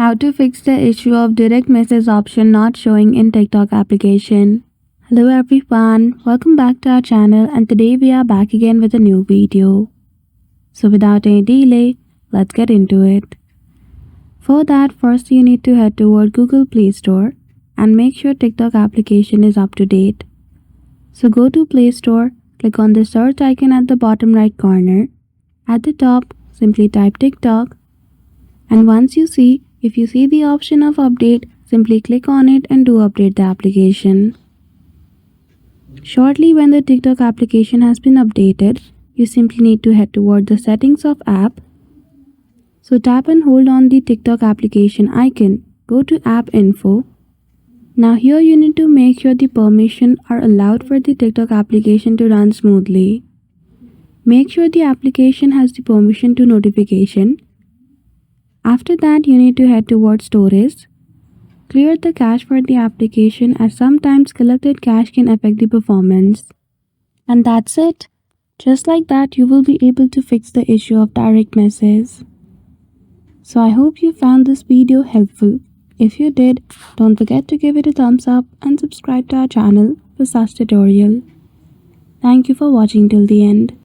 How to fix the issue of direct message option not showing in TikTok application. Hello everyone, welcome back to our channel and today we are back again with a new video. So without any delay, let's get into it. For that, first you need to head toward Google Play Store and make sure TikTok application is up to date. So go to Play Store, click on the search icon at the bottom right corner. At the top, simply type TikTok. And once if you see the option of update, simply click on it and do update the application. Shortly when the TikTok application has been updated, you simply need to head toward the settings of app. So tap and hold on the TikTok application icon. Go to app info. Now here you need to make sure the permissions are allowed for the TikTok application to run smoothly. Make sure the application has the permission to notification. After that, you need to head towards storage. Clear the cache for the application as sometimes collected cache can affect the performance. And that's it. Just like that, you will be able to fix the issue of direct message. So I hope you found this video helpful. If you did, don't forget to give it a thumbs up and subscribe to our channel for such tutorial. Thank you for watching till the end.